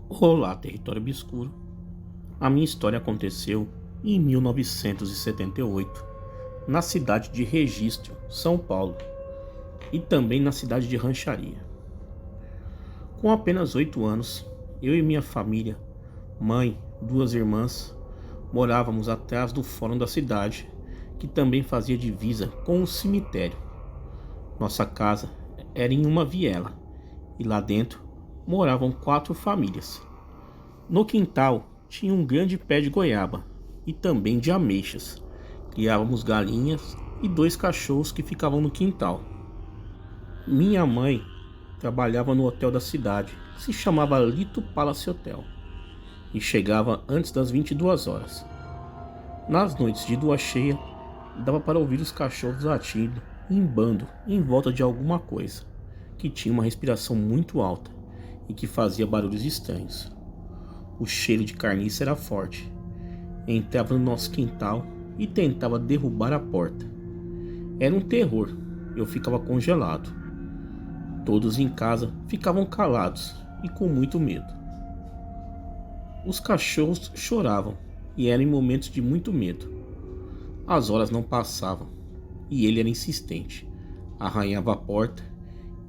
Olá, Território Obscuro. A minha história aconteceu em 1978, na cidade de Registro, São Paulo, e também na cidade de Rancharia. Com apenas 8 anos, eu e minha família, mãe, 2 irmãs, morávamos atrás do fórum da cidade, que também fazia divisa com o cemitério. Nossa casa era em uma viela, e lá dentro moravam 4 famílias. No quintal tinha um grande pé de goiaba e também de ameixas. Criávamos galinhas e 2 cachorros que ficavam no quintal. Minha mãe trabalhava no hotel da cidade, que se chamava Lito Palace Hotel, e chegava antes das 22 horas. Nas noites de lua cheia, dava para ouvir os cachorros latindo em bando em volta de alguma coisa, que tinha uma respiração muito alta e que fazia barulhos estranhos. O cheiro de carniça era forte. Entrava no nosso quintal e tentava derrubar a porta. Era um terror. Eu ficava congelado. Todos em casa ficavam calados e com muito medo. Os cachorros choravam e eram em momentos de muito medo. As horas não passavam e ele era insistente. Arranhava a porta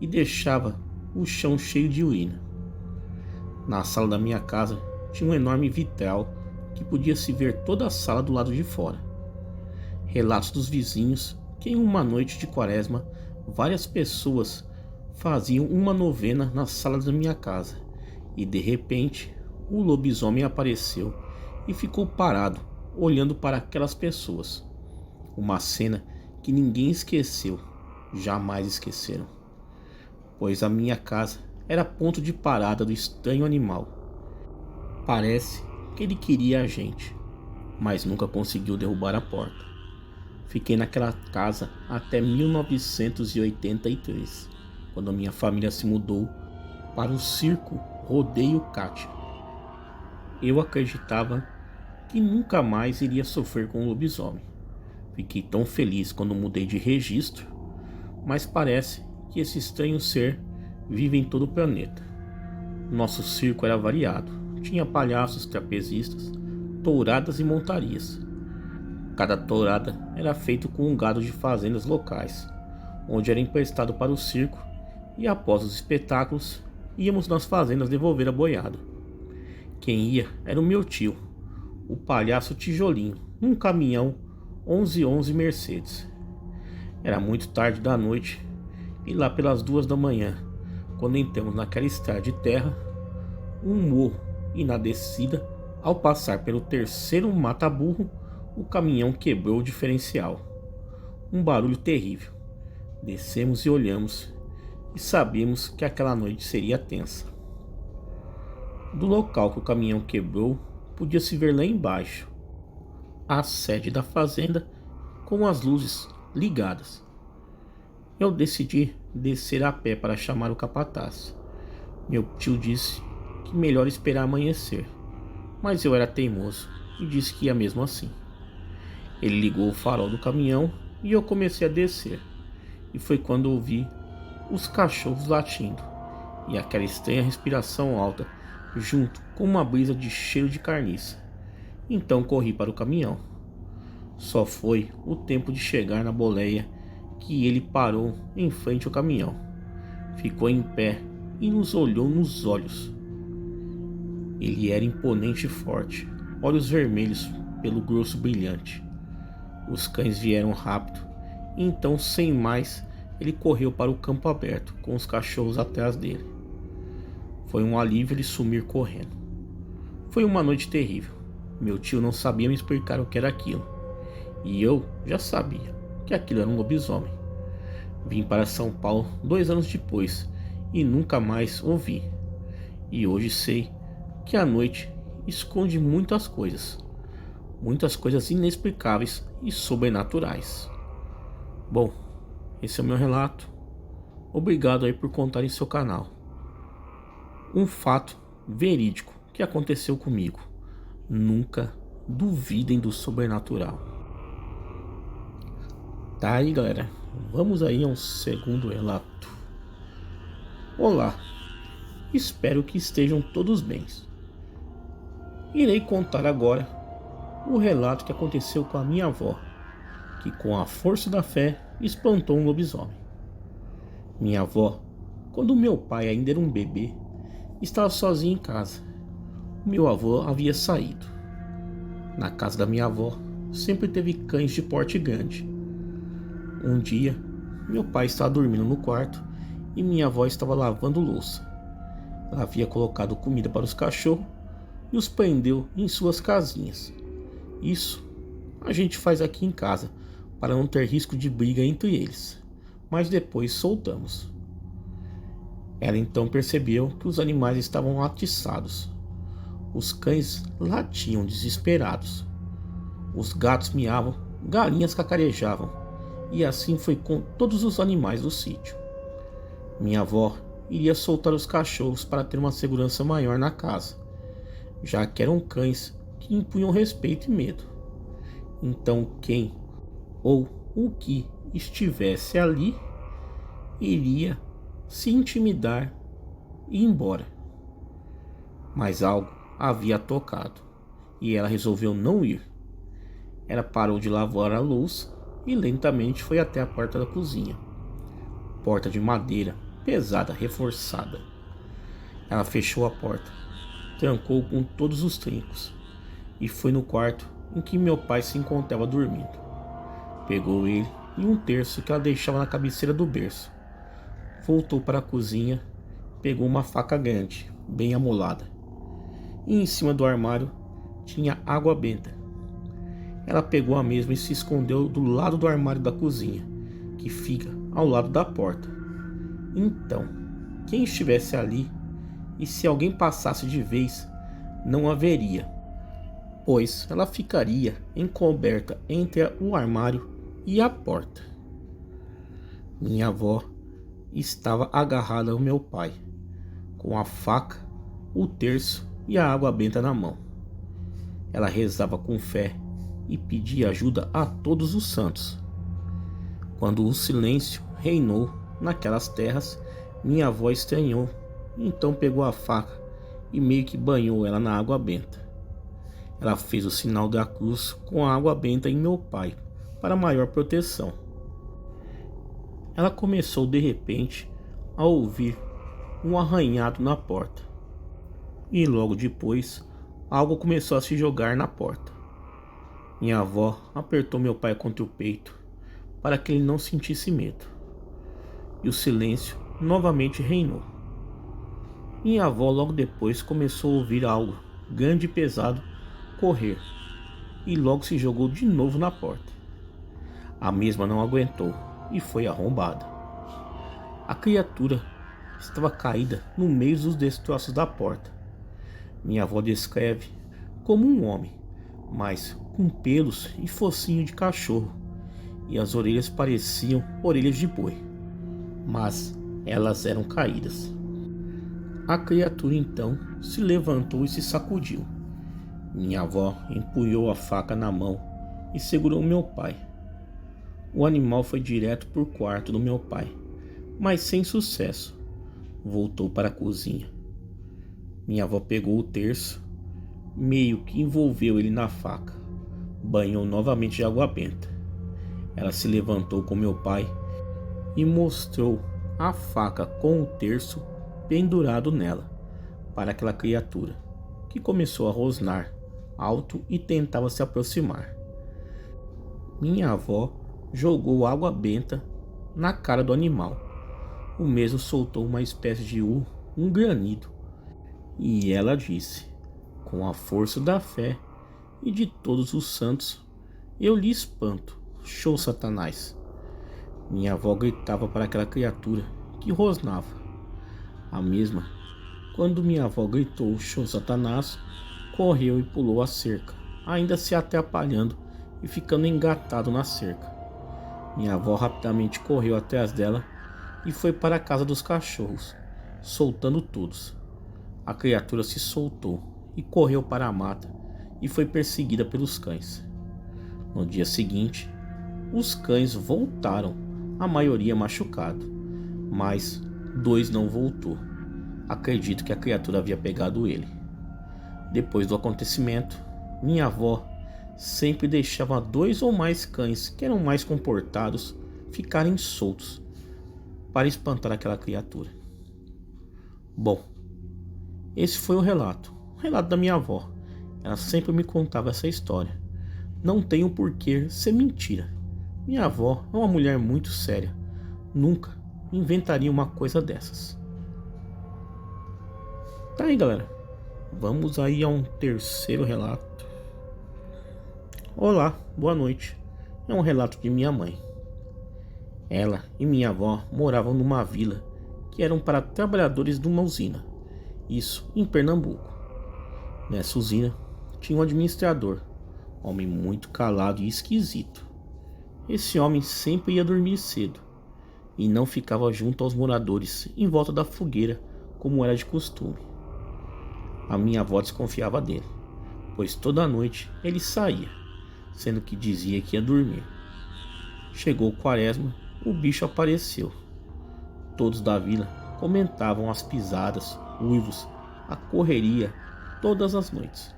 e deixava o chão cheio de urina. Na sala da minha casa tinha um enorme vitral que podia se ver toda a sala do lado de fora. Relatos dos vizinhos que em uma noite de quaresma várias pessoas faziam uma novena na sala da minha casa e de repente o lobisomem apareceu e ficou parado olhando para aquelas pessoas. Uma cena que ninguém esqueceu, jamais esqueceram, pois a minha casa era ponto de parada do estranho animal. Parece que ele queria a gente, mas nunca conseguiu derrubar a porta. Fiquei naquela casa até 1983, quando a minha família se mudou para o circo Rodeio Kátia. Eu acreditava que nunca mais iria sofrer com o lobisomem. Fiquei tão feliz quando mudei de registro, mas parece que esse estranho ser vive em todo o planeta. Nosso circo era variado. Tinha palhaços, trapezistas, touradas e montarias. Cada tourada era feita com um gado de fazendas locais, onde era emprestado para o circo, e após os espetáculos, íamos nas fazendas devolver a boiada. Quem ia era o meu tio, o palhaço Tijolinho, num caminhão 1111 Mercedes. Era muito tarde da noite, e lá pelas 2 da manhã, quando entramos naquela estrada de terra, um morro, e na descida, ao passar pelo terceiro mata-burro, o caminhão quebrou o diferencial. Um barulho terrível. Descemos e olhamos, e sabíamos que aquela noite seria tensa. Do local que o caminhão quebrou, podia-se ver lá embaixo a sede da fazenda com as luzes ligadas. Eu decidi descer a pé para chamar o capataz. Meu tio disse que melhor esperar amanhecer, mas eu era teimoso e disse que ia mesmo assim. Ele ligou o farol do caminhão e eu comecei a descer, e foi quando ouvi os cachorros latindo e aquela estranha respiração alta junto com uma brisa de cheiro de carniça. Então corri para o caminhão. Só foi o tempo de chegar na boleia que ele parou em frente ao caminhão. Ficou em pé e nos olhou nos olhos. Ele era imponente e forte, olhos vermelhos pelo grosso brilhante. Os cães vieram rápido, e então, sem mais, ele correu para o campo aberto, com os cachorros atrás dele. Foi um alívio ele sumir correndo. Foi uma noite terrível. Meu tio não sabia me explicar o que era aquilo, e eu já sabia que aquilo era um lobisomem. Vim para São Paulo 2 anos depois, e nunca mais o vi. E hoje sei que a noite esconde muitas coisas inexplicáveis e sobrenaturais. Bom, esse é o meu relato. Obrigado aí por contar em seu canal. Um fato verídico que aconteceu comigo. Nunca duvidem do sobrenatural. Tá aí, galera. Vamos aí ao segundo relato. Olá, espero que estejam todos bem. Irei contar agora o relato que aconteceu com a minha avó, que com a força da fé espantou um lobisomem. Minha avó, quando meu pai ainda era um bebê, estava sozinha em casa. O meu avô havia saído. Na casa da minha avó sempre teve cães de porte grande. Um dia, meu pai estava dormindo no quarto e minha avó estava lavando louça. Ela havia colocado comida para os cachorros e os prendeu em suas casinhas. Isso a gente faz aqui em casa para não ter risco de briga entre eles, mas depois soltamos. Ela então percebeu que os animais estavam atiçados. Os cães latiam desesperados. Os gatos miavam, galinhas cacarejavam. E assim foi com todos os animais do sítio. Minha avó iria soltar os cachorros para ter uma segurança maior na casa, já que eram cães que impunham respeito e medo. Então quem ou o que estivesse ali iria se intimidar e ir embora. Mas algo havia tocado e ela resolveu não ir. Ela parou de lavar a louça e lentamente foi até a porta da cozinha. Porta de madeira, pesada, reforçada. Ela fechou a porta, trancou com todos os trincos e foi no quarto em que meu pai se encontrava dormindo. Pegou ele e um terço que ela deixava na cabeceira do berço. Voltou para a cozinha, pegou uma faca grande, bem amolada. E em cima do armário tinha água benta. Ela pegou a mesma e se escondeu do lado do armário da cozinha, que fica ao lado da porta. Então, quem estivesse ali, e se alguém passasse de vez, não a veria, pois ela ficaria encoberta entre o armário e a porta. Minha avó estava agarrada ao meu pai, com a faca, o terço e a água benta na mão. Ela rezava com fé e pedia ajuda a todos os santos. Quando o silêncio reinou naquelas terras, minha avó estranhou, então pegou a faca e meio que banhou ela na água benta. Ela fez o sinal da cruz com a água benta em meu pai, para maior proteção. Ela começou de repente a ouvir um arranhado na porta. E logo depois, algo começou a se jogar na porta. Minha avó apertou meu pai contra o peito para que ele não sentisse medo. E o silêncio novamente reinou. Minha avó logo depois começou a ouvir algo grande e pesado correr e logo se jogou de novo na porta. A mesma não aguentou e foi arrombada. A criatura estava caída no meio dos destroços da porta. Minha avó descreve como um homem, mas com pelos e focinho de cachorro, e as orelhas pareciam orelhas de boi, mas elas eram caídas. A criatura então se levantou e se sacudiu. Minha avó empunhou a faca na mão e segurou meu pai. O animal foi direto para o quarto do meu pai, mas sem sucesso. Voltou para a cozinha. Minha avó pegou o terço, meio que envolveu ele na faca, banhou novamente de água benta. Ela se levantou com meu pai e mostrou a faca com o terço pendurado nela para aquela criatura, que começou a rosnar alto e tentava se aproximar. Minha avó jogou água benta na cara do animal. O mesmo soltou uma espécie de um granido, e ela disse: com a força da fé e de todos os santos, eu lhe espanto, show Satanás. Minha avó gritava para aquela criatura que rosnava. A mesma, quando minha avó gritou show Satanás, correu e pulou a cerca, ainda se atrapalhando e ficando engatado na cerca. Minha avó rapidamente correu atrás dela e foi para a casa dos cachorros, soltando todos. A criatura se soltou e correu para a mata e foi perseguida pelos cães. No dia seguinte, os cães voltaram, a maioria machucado, mas 2 não voltou. Acredito que a criatura havia pegado ele. Depois do acontecimento, minha avó sempre deixava 2 ou mais cães que eram mais comportados ficarem soltos para espantar aquela criatura. Bom, esse foi o relato da minha avó. Ela sempre me contava essa história. Não tem o porquê ser mentira. Minha avó é uma mulher muito séria. Nunca inventaria uma coisa dessas. Tá aí, galera. Vamos aí a um terceiro relato. Olá, boa noite. É um relato de minha mãe. Ela e minha avó moravam numa vila que eram para trabalhadores de uma usina. Isso em Pernambuco. Nessa usina tinha um administrador, homem muito calado e esquisito. Esse homem sempre ia dormir cedo e não ficava junto aos moradores em volta da fogueira como era de costume. A minha avó desconfiava dele, pois toda noite ele saía, sendo que dizia que ia dormir. Chegou o quaresma, o bicho apareceu. Todos da vila comentavam as pisadas, uivos, a correria todas as noites.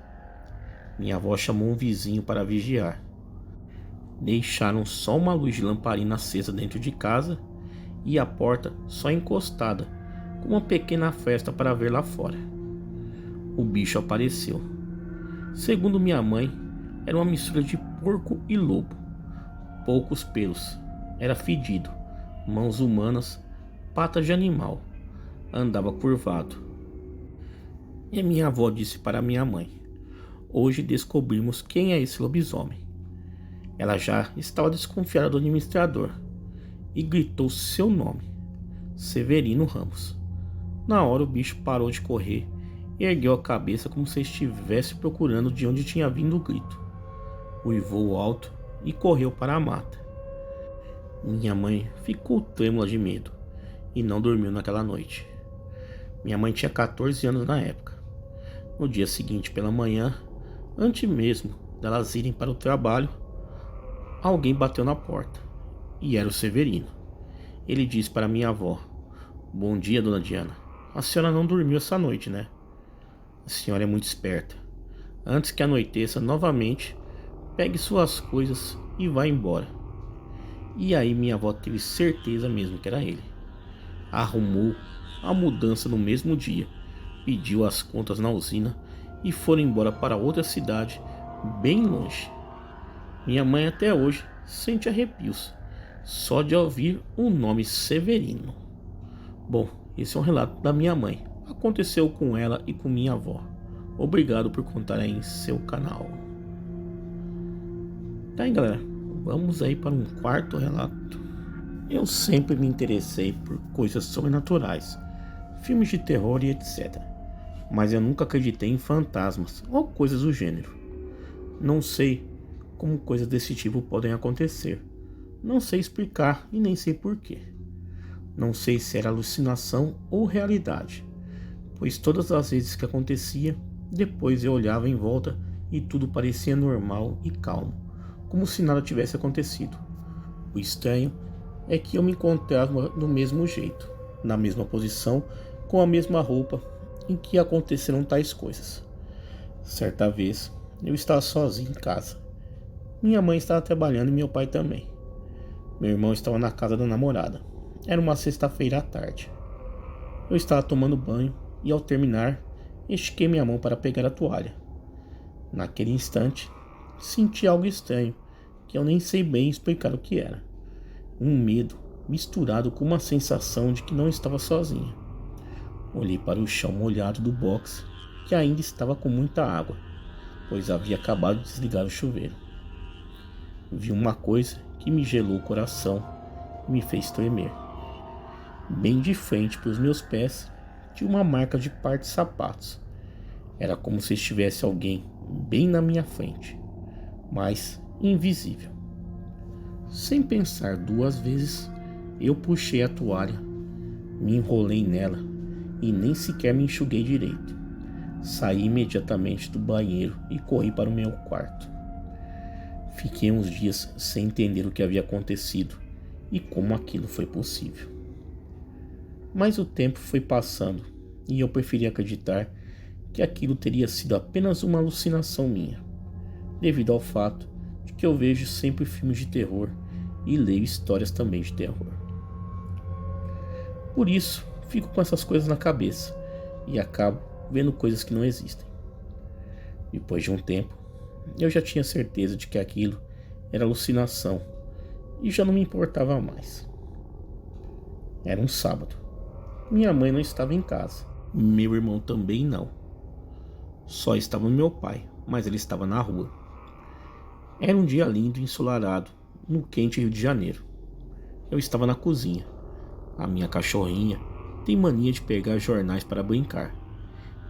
Minha avó chamou um vizinho para vigiar. Deixaram só uma luz de lamparina acesa dentro de casa e a porta só encostada, com uma pequena fresta para ver lá fora. O bicho apareceu. Segundo minha mãe, era uma mistura de porco e lobo. Poucos pelos, era fedido, mãos humanas, patas de animal, andava curvado. E minha avó disse para minha mãe: hoje descobrimos quem é esse lobisomem. Ela já estava desconfiada do administrador e gritou seu nome, Severino Ramos. Na hora o bicho parou de correr e ergueu a cabeça como se estivesse procurando de onde tinha vindo o grito. Uivou alto e correu para a mata. Minha mãe ficou trêmula de medo e não dormiu naquela noite. Minha mãe tinha 14 anos na época. No dia seguinte pela manhã, antes mesmo delas irem para o trabalho, alguém bateu na porta e era o Severino. Ele disse para minha avó: bom dia, dona Diana. A senhora não dormiu essa noite, né? A senhora é muito esperta. Antes que anoiteça novamente, pegue suas coisas e vá embora. E aí minha avó teve certeza mesmo que era ele. Arrumou a mudança no mesmo dia, pediu as contas na usina e foram embora para outra cidade bem longe. Minha mãe até hoje sente arrepios só de ouvir o nome Severino. Bom, esse é um relato da minha mãe. Aconteceu com ela e com minha avó. Obrigado por contar aí em seu canal. Tá aí, galera, vamos aí para um quarto relato. Eu sempre me interessei por coisas sobrenaturais, filmes de terror e etc. Mas eu nunca acreditei em fantasmas ou coisas do gênero. Não sei como coisas desse tipo podem acontecer. Não sei explicar e nem sei porquê. Não sei se era alucinação ou realidade, pois todas as vezes que acontecia, depois eu olhava em volta e tudo parecia normal e calmo, como se nada tivesse acontecido. O estranho é que eu me encontrava do mesmo jeito, na mesma posição, com a mesma roupa em que aconteceram tais coisas. Certa vez, eu estava sozinho em casa. Minha mãe estava trabalhando e meu pai também. Meu irmão estava na casa da namorada. Era uma sexta-feira à tarde. Eu estava tomando banho e, ao terminar, estiquei minha mão para pegar a toalha. Naquele instante, senti algo estranho, que eu nem sei bem explicar o que era. Um medo misturado com uma sensação de que não estava sozinha. Olhei para o chão molhado do box, que ainda estava com muita água, pois havia acabado de desligar o chuveiro. Vi uma coisa que me gelou o coração e me fez tremer. Bem de frente para os meus pés, tinha uma marca de par de sapatos. Era como se estivesse alguém bem na minha frente, mas invisível. Sem pensar 2 vezes, eu puxei a toalha, me enrolei nela e nem sequer me enxuguei direito. Saí imediatamente do banheiro e corri para o meu quarto. Fiquei uns dias sem entender o que havia acontecido e como aquilo foi possível. Mas o tempo foi passando e eu preferi acreditar que aquilo teria sido apenas uma alucinação minha, devido ao fato de que eu vejo sempre filmes de terror e leio histórias também de terror. Por isso, fico com essas coisas na cabeça e acabo vendo coisas que não existem. Depois de um tempo, eu já tinha certeza de que aquilo era alucinação e já não me importava mais. Era um sábado. Minha mãe não estava em casa. Meu irmão também não. Só estava meu pai, mas ele estava na rua. Era um dia lindo e ensolarado, no quente Rio de Janeiro. Eu estava na cozinha. A minha cachorrinha tem mania de pegar jornais para brincar,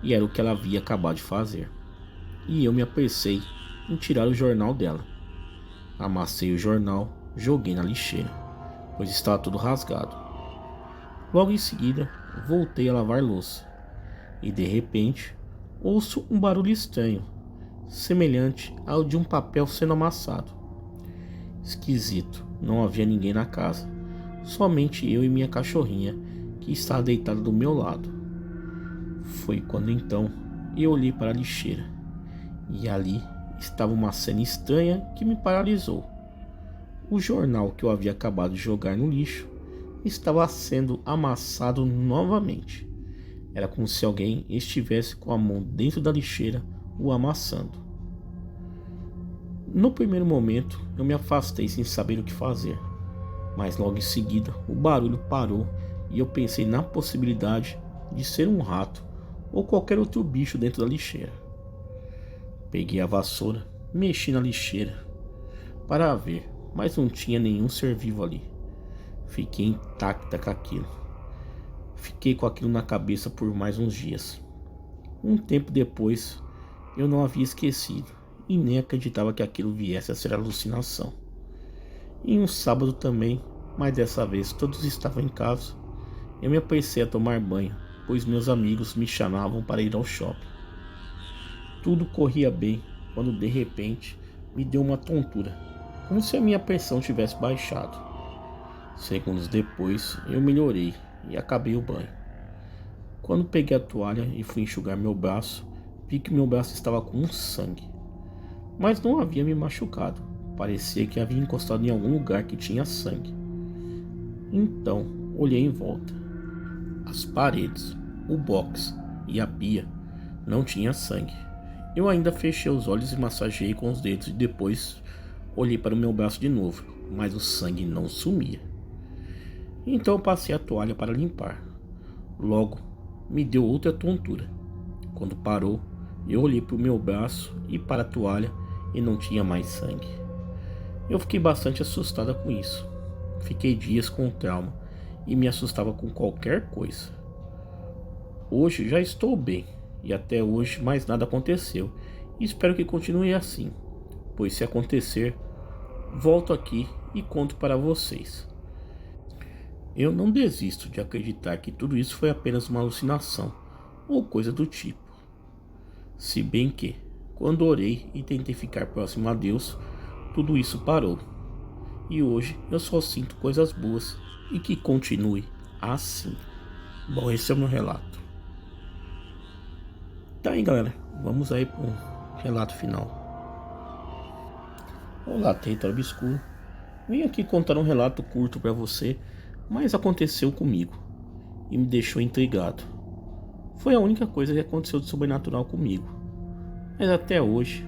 e era o que ela havia acabado de fazer. E eu me apressei em tirar o jornal dela. Amassei o jornal, joguei na lixeira, pois estava tudo rasgado. Logo em seguida, voltei a lavar louça, e de repente, ouço um barulho estranho, semelhante ao de um papel sendo amassado. Esquisito, não havia ninguém na casa, somente eu e minha cachorrinha, que estava deitada do meu lado. Foi quando então eu olhei para a lixeira, e ali estava uma cena estranha que me paralisou. O jornal que eu havia acabado de jogar no lixo estava sendo amassado novamente. Era como se alguém estivesse com a mão dentro da lixeira o amassando. No primeiro momento eu me afastei sem saber o que fazer, mas logo em seguida o barulho parou e eu pensei na possibilidade de ser um rato ou qualquer outro bicho dentro da lixeira. Peguei a vassoura, mexi na lixeira para ver, mas não tinha nenhum ser vivo ali. Fiquei intacta com aquilo. Fiquei com aquilo na cabeça por mais uns dias. Um tempo depois, eu não havia esquecido e nem acreditava que aquilo viesse a ser alucinação. Em um sábado também, mas dessa vez todos estavam em casa, eu me apressei a tomar banho, pois meus amigos me chamavam para ir ao shopping. Tudo corria bem quando de repente me deu uma tontura, como se a minha pressão tivesse baixado. Segundos depois eu melhorei e acabei o banho. Quando peguei a toalha e fui enxugar meu braço, vi que meu braço estava com sangue. Mas não havia me machucado, parecia que havia encostado em algum lugar que tinha sangue. Então olhei em volta. As paredes, o box e a pia não tinha sangue. Eu ainda fechei os olhos e massageei com os dedos e depois olhei para o meu braço de novo, mas o sangue não sumia. Então eu passei a toalha para limpar. Logo, me deu outra tontura. Quando parou, eu olhei para o meu braço e para a toalha e não tinha mais sangue. Eu fiquei bastante assustada com isso. Fiquei dias com trauma e me assustava com qualquer coisa. Hoje já estou bem e até hoje mais nada aconteceu e espero que continue assim, pois se acontecer, volto aqui e conto para vocês. Eu não desisto de acreditar que tudo isso foi apenas uma alucinação ou coisa do tipo. Se bem que, quando orei e tentei ficar próximo a Deus, tudo isso parou. E hoje eu só sinto coisas boas e que continue assim. Bom, esse é o meu relato. Tá aí, galera, vamos aí para o relato final. Olá, território obscuro. Venho aqui contar um relato curto para você, mas aconteceu comigo e me deixou intrigado. Foi a única coisa que aconteceu de sobrenatural comigo, mas até hoje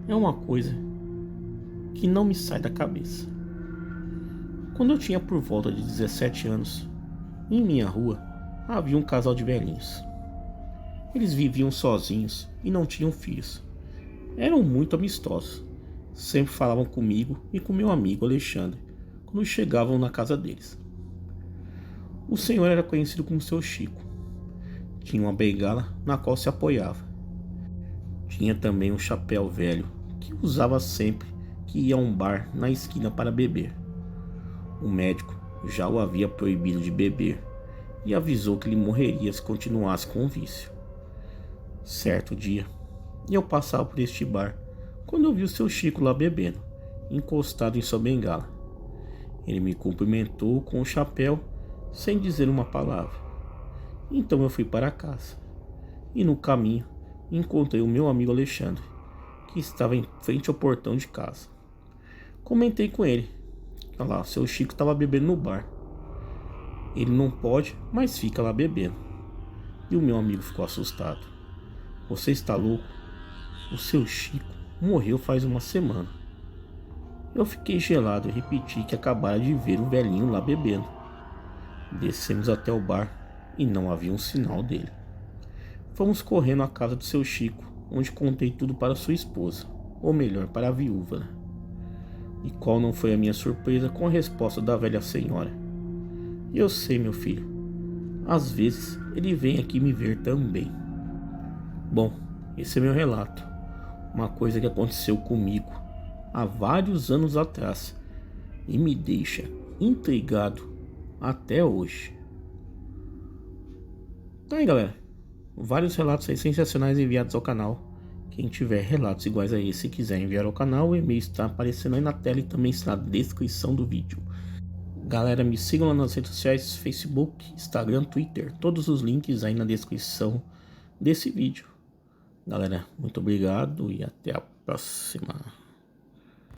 é uma coisa que não me sai da cabeça. Quando eu tinha por volta de 17 anos, em minha rua havia um casal de velhinhos. Eles viviam sozinhos e não tinham filhos. Eram muito amistosos. Sempre falavam comigo e com meu amigo Alexandre quando chegavam na casa deles. O senhor era conhecido como Seu Chico. Tinha uma bengala na qual se apoiava. Tinha também um chapéu velho que usava sempre que ia a um bar na esquina para beber. O médico já o havia proibido de beber e avisou que ele morreria se continuasse com o vício. Certo dia, eu passava por este bar quando eu vi o Seu Chico lá bebendo. encostado em sua bengala. Ele me cumprimentou com o chapéu, sem dizer uma palavra. Então eu fui para casa. E no caminho, encontrei o meu amigo Alexandre, que estava em frente ao portão de casa. Comentei com ele. Olha lá, seu Chico estava bebendo no bar. Ele não pode, mas fica lá bebendo. E o meu amigo ficou assustado. Você está louco? O seu Chico morreu faz uma semana. Eu fiquei gelado e repeti que acabara de ver o velhinho lá bebendo. Descemos até o bar e não havia um sinal dele. Fomos correndo à casa do seu Chico, onde contei tudo para sua esposa, ou melhor, para a viúva. E qual não foi a minha surpresa com a resposta da velha senhora? Eu sei, meu filho. Às vezes ele vem aqui me ver também. Bom, esse é meu relato. Uma coisa que aconteceu comigo há vários anos atrás e me deixa intrigado até hoje. Tá aí, galera. Vários relatos aí sensacionais enviados ao canal. Quem tiver relatos iguais a esse e quiser enviar ao canal, o e-mail está aparecendo aí na tela e também está na descrição do vídeo. Galera, me sigam lá nas redes sociais, Facebook, Instagram, Twitter. Todos os links aí na descrição desse vídeo. Galera, muito obrigado e até a próxima.